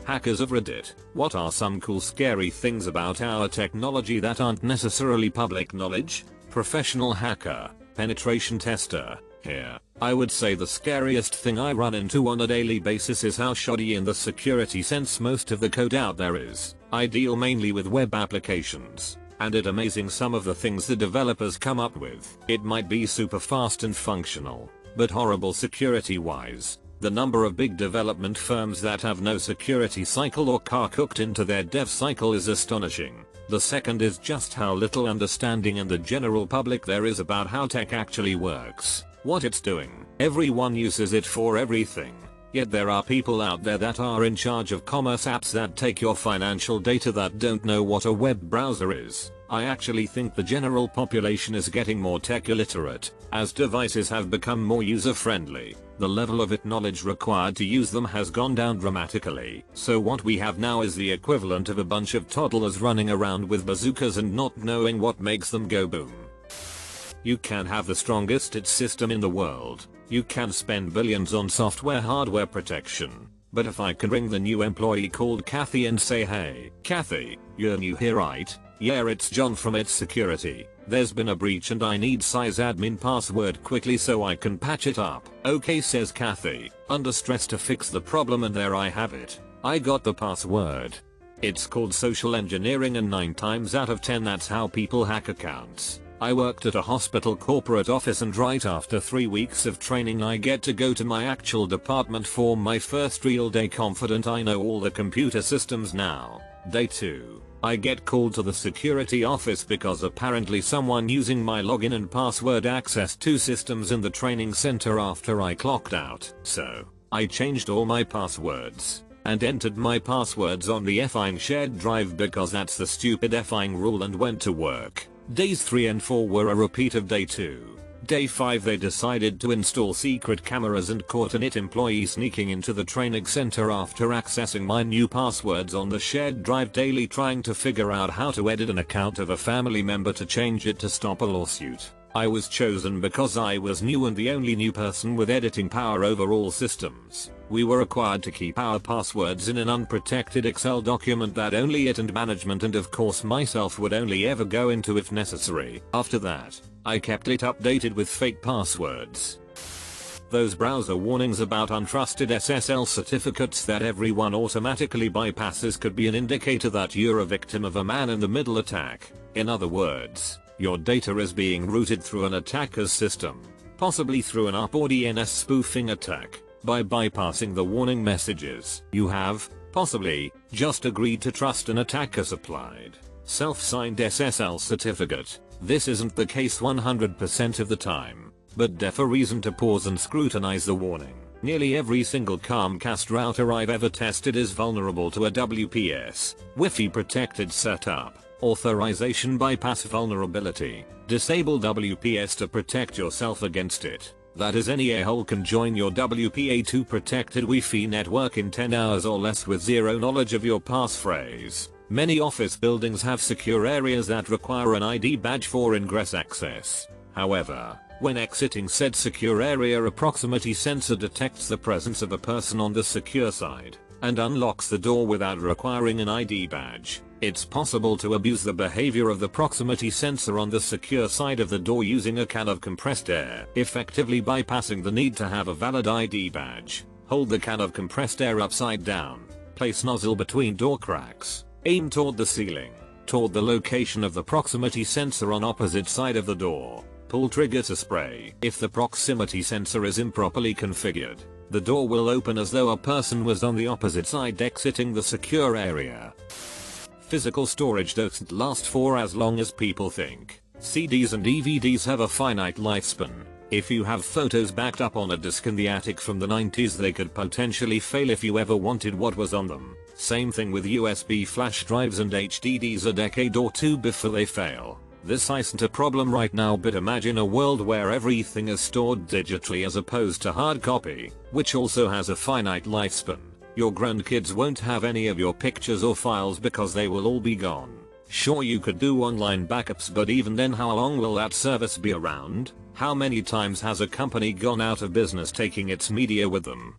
Hackers of Reddit, what are some cool scary things about our technology that aren't necessarily public knowledge? Professional hacker, penetration tester. Here, I would say the scariest thing I run into on a daily basis is how shoddy in the security sense most of the code out there is. I deal mainly with web applications, and it's amazing some of the things the developers come up with. It might be super fast and functional, but horrible security wise. The number of big development firms that have no security cycle or car cooked into their dev cycle is astonishing. The second is just how little understanding in the general public there is about how tech actually works, what it's doing. Everyone uses it for everything. Yet there are people out there that are in charge of commerce apps that take your financial data that don't know what a web browser is. I actually think the general population is getting more tech illiterate. As devices have become more user-friendly, the level of knowledge required to use them has gone down dramatically. So what we have now is the equivalent of a bunch of toddlers running around with bazookas and not knowing what makes them go boom. You can have the strongest system in the world. You can spend billions on software hardware protection. But if I can ring the new employee called Kathy and say, "Hey, Kathy, you're new here, right? Yeah, it's John from It's Security. There's been a breach and I need sysadmin password quickly so I can patch it up." "Okay," says Kathy, under stress to fix the problem, and there I have it. I got the password. It's called social engineering, and 9 times out of 10 that's how people hack accounts. I worked at a hospital corporate office, and right after 3 weeks of training I get to go to my actual department for my first real day, confident I know all the computer systems now. Day 2. I get called to the security office because apparently someone using my login and password accessed 2 systems in the training center after I clocked out. So, I changed all my passwords and entered my passwords on the effing shared drive because that's the stupid effing rule, and went to work. Days 3 and 4 were a repeat of day 2. Day 5 they decided to install secret cameras and caught an IT employee sneaking into the training center after accessing my new passwords on the shared drive daily, trying to figure out how to edit an account of a family member to change it to stop a lawsuit. I was chosen because I was new and the only new person with editing power over all systems. We were required to keep our passwords in an unprotected Excel document that only it and management, and of course myself, would only ever go into if necessary. After that, I kept it updated with fake passwords. Those browser warnings about untrusted SSL certificates that everyone automatically bypasses could be an indicator that you're a victim of a man-in-the-middle attack. In other words, your data is being routed through an attacker's system, possibly through an ARP or DNS spoofing attack. By bypassing the warning messages, you have, possibly, just agreed to trust an attacker supplied self-signed SSL certificate. This isn't the case 100% of the time, but def a reason to pause and scrutinize the warning. Nearly every single Comcast router I've ever tested is vulnerable to a WPS, Wi-Fi protected setup, authorization bypass vulnerability. Disable WPS to protect yourself against it. That is, any a-hole can join your WPA2 protected Wi-Fi network in 10 hours or less with zero knowledge of your passphrase. Many office buildings have secure areas that require an ID badge for ingress access. However, when exiting said secure area, a proximity sensor detects the presence of a person on the secure side and unlocks the door without requiring an ID badge. It's possible to abuse the behavior of the proximity sensor on the secure side of the door using a can of compressed air, effectively bypassing the need to have a valid ID badge. Hold the can of compressed air upside down, place nozzle between door cracks, aim toward the ceiling, toward the location of the proximity sensor on opposite side of the door. Pull trigger to spray. If the proximity sensor is improperly configured, the door will open as though a person was on the opposite side exiting the secure area. Physical storage doesn't last for as long as people think. CDs and DVDs have a finite lifespan. If you have photos backed up on a disk in the attic from the 90s, they could potentially fail if you ever wanted what was on them. Same thing with USB flash drives and HDDs a decade or 2 before they fail. This isn't a problem right now, but imagine a world where everything is stored digitally as opposed to hard copy, which also has a finite lifespan. Your grandkids won't have any of your pictures or files because they will all be gone. Sure, you could do online backups, but even then, how long will that service be around? How many times has a company gone out of business taking its media with them?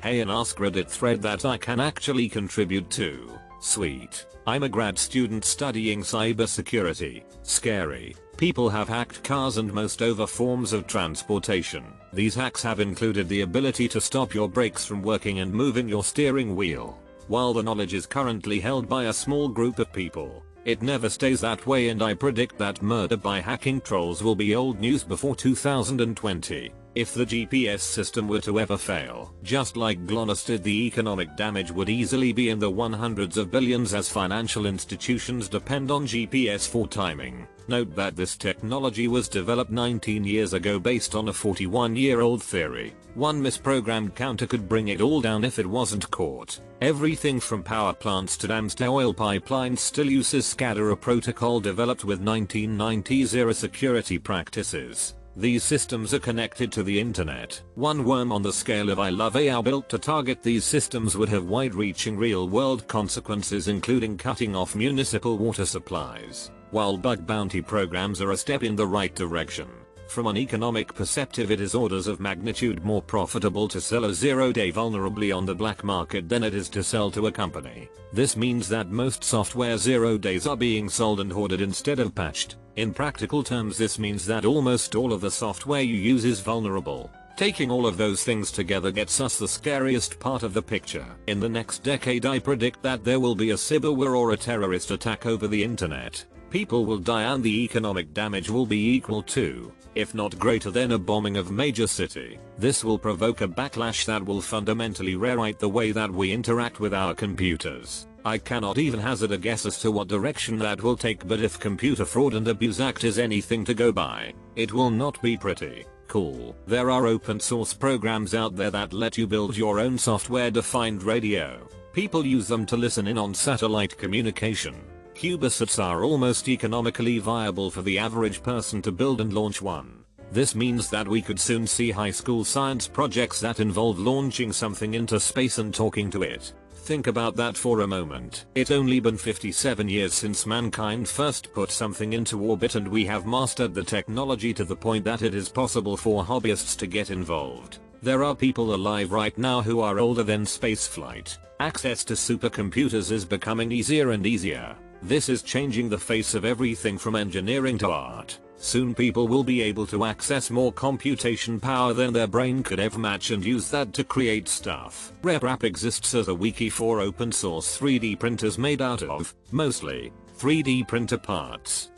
Hey, an AskReddit thread that I can actually contribute to. Sweet. I'm a grad student studying cybersecurity. Scary. People have hacked cars and most other forms of transportation. These hacks have included the ability to stop your brakes from working and moving your steering wheel. While the knowledge is currently held by a small group of people, it never stays that way, and I predict that murder by hacking trolls will be old news before 2020. If the GPS system were to ever fail, just like GLONASS did, the economic damage would easily be in the hundreds of billions, as financial institutions depend on GPS for timing. Note that this technology was developed 19 years ago based on a 41-year-old theory. One misprogrammed counter could bring it all down if it wasn't caught. Everything from power plants to dams to oil pipelines still uses SCADA, a protocol developed with 1990s era security practices. These systems are connected to the internet. One worm on the scale of I love AR built to target these systems would have wide-reaching real-world consequences, including cutting off municipal water supplies. While bug bounty programs are a step in the right direction, from an economic perspective it is orders of magnitude more profitable to sell a zero-day vulnerability on the black market than it is to sell to a company. This means that most software 0 days are being sold and hoarded instead of patched. In practical terms, this means that almost all of the software you use is vulnerable. Taking all of those things together gets us the scariest part of the picture. In the next decade, I predict that there will be a cyber war or a terrorist attack over the internet. People will die and the economic damage will be equal to, if not greater than, a bombing of major city. This will provoke a backlash that will fundamentally rewrite the way that we interact with our computers. I cannot even hazard a guess as to what direction that will take, but if Computer Fraud and Abuse Act is anything to go by, it will not be pretty cool. There are open source programs out there that let you build your own software-defined radio. People use them to listen in on satellite communication. CubeSats are almost economically viable for the average person to build and launch one. This means that we could soon see high school science projects that involve launching something into space and talking to it. Think about that for a moment. It's only been 57 years since mankind first put something into orbit, and we have mastered the technology to the point that it is possible for hobbyists to get involved. There are people alive right now who are older than spaceflight. Access to supercomputers is becoming easier and easier. This is changing the face of everything from engineering to art. Soon people will be able to access more computation power than their brain could ever match and use that to create stuff. RepRap exists as a wiki for open source 3D printers made out of, mostly, 3D printer parts.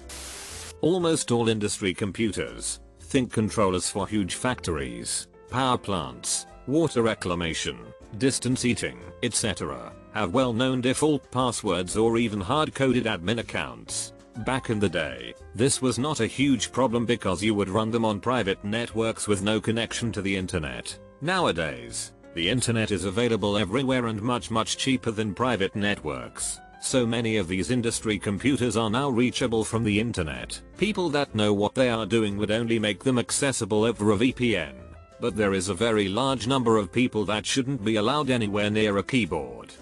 Almost all industry computers, think controllers for huge factories, power plants, water reclamation, distance eating, etc., have well-known default passwords or even hard-coded admin accounts. Back in the day, this was not a huge problem because you would run them on private networks with no connection to the internet. Nowadays, the internet is available everywhere and much cheaper than private networks. So many of these industry computers are now reachable from the internet. People that know what they are doing would only make them accessible over a VPN. But there is a very large number of people that shouldn't be allowed anywhere near a keyboard.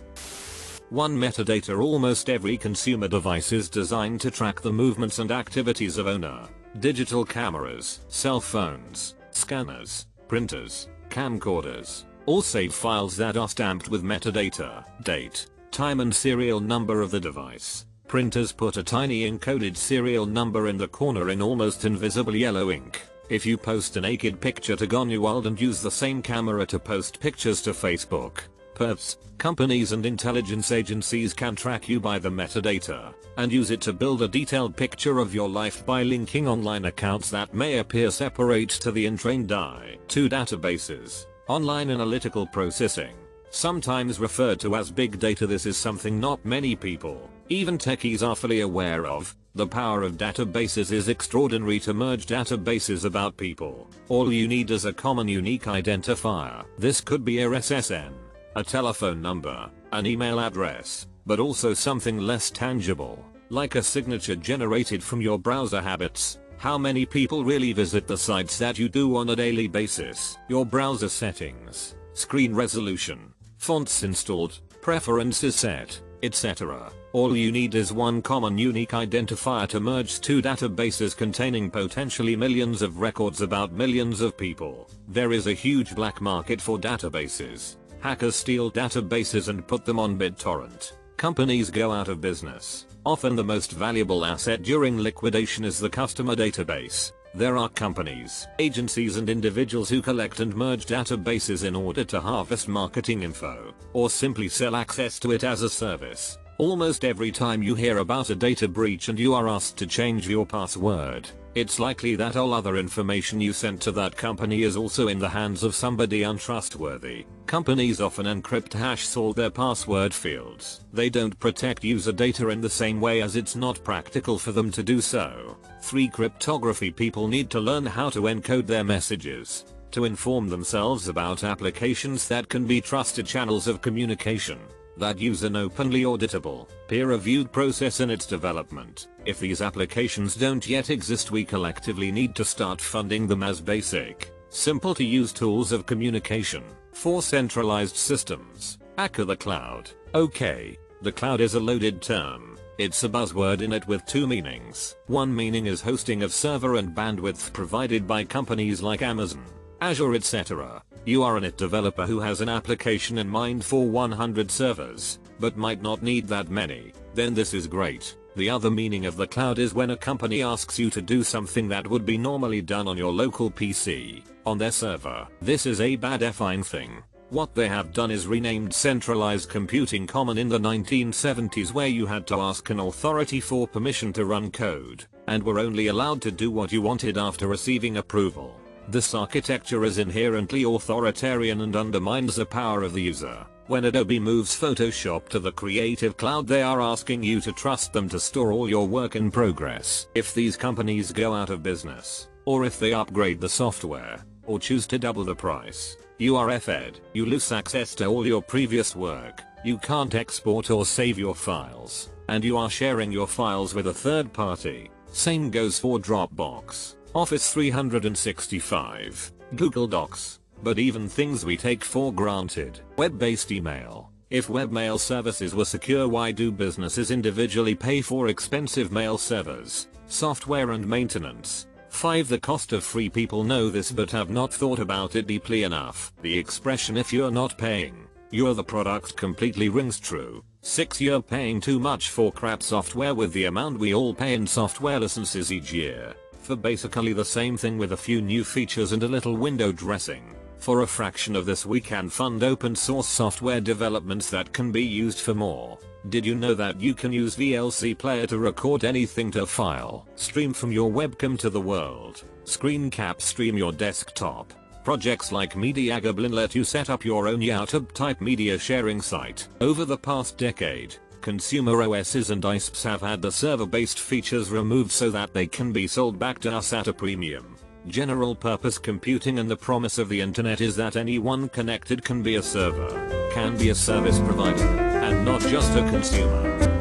1. Metadata. Almost every consumer device is designed to track the movements and activities of owner. Digital cameras, cell phones, scanners, printers, camcorders, all save files that are stamped with metadata, date, time and serial number of the device. Printers put a tiny encoded serial number in the corner in almost invisible yellow ink. If you post a naked picture to Gonuworld and use the same camera to post pictures to Facebook, perps, companies and intelligence agencies can track you by the metadata, and use it to build a detailed picture of your life by linking online accounts that may appear separate to the untrained eye. 2. Databases. Online analytical processing. Sometimes referred to as big data, this is something not many people, even techies, are fully aware of. The power of databases is extraordinary to merge databases about people. All you need is a common unique identifier. This could be your SSN, a telephone number, an email address, but also something less tangible, like a signature generated from your browser habits. How many people really visit the sites that you do on a daily basis? Your browser settings, screen resolution, fonts installed, preferences set, etc. All you need is one common unique identifier to merge two databases containing potentially millions of records about millions of people. There is a huge black market for databases. Hackers steal databases and put them on BitTorrent. Companies go out of business. Often the most valuable asset during liquidation is the customer database. There are companies, agencies and individuals who collect and merge databases in order to harvest marketing info, or simply sell access to it as a service. Almost every time you hear about a data breach and you are asked to change your password, it's likely that all other information you sent to that company is also in the hands of somebody untrustworthy. Companies often encrypt hash sort their password fields. They don't protect user data in the same way as it's not practical for them to do so. 3. Cryptography. People need to learn how to encode their messages to inform themselves about applications that can be trusted channels of communication that use an openly auditable, peer-reviewed process in its development. If these applications don't yet exist, we collectively need to start funding them as basic, simple to use tools of communication. 4. Centralized systems. Hacker the cloud. Okay, the cloud is a loaded term. It's a buzzword in it with two meanings. One meaning is hosting of server and bandwidth provided by companies like Amazon, Azure, etc. You are a .NET developer who has an application in mind for 100 servers, but might not need that many. Then this is great. The other meaning of the cloud is when a company asks you to do something that would be normally done on your local PC, on their server. This is a bad effing thing. What they have done is renamed centralized computing common in the 1970s, where you had to ask an authority for permission to run code, and were only allowed to do what you wanted after receiving approval. This architecture is inherently authoritarian and undermines the power of the user. When Adobe moves Photoshop to the Creative Cloud, they are asking you to trust them to store all your work in progress. If these companies go out of business, or if they upgrade the software, or choose to double the price, you are FE'd. You lose access to all your previous work, you can't export or save your files, and you are sharing your files with a third party. Same goes for Dropbox, Office 365, Google Docs, but even things we take for granted. Web-based email. If webmail services were secure, why do businesses individually pay for expensive mail servers, software and maintenance? 5. The cost of free. People know this but have not thought about it deeply enough. The expression "if you're not paying, you're the product" completely rings true. 6. You're paying too much for crap software with the amount we all pay in software licenses each year for basically the same thing with a few new features and a little window dressing. For a fraction of this we can fund open source software developments that can be used for more. Did you know that you can use VLC Player to record anything to a file, stream from your webcam to the world, screen cap stream your desktop? Projects like MediaGoblin let you set up your own YouTube type media sharing site. Over the past decade, consumer OSs and ISPs have had the server-based features removed so that they can be sold back to us at a premium. General purpose computing and the promise of the internet is that anyone connected can be a server, can be a service provider, and not just a consumer.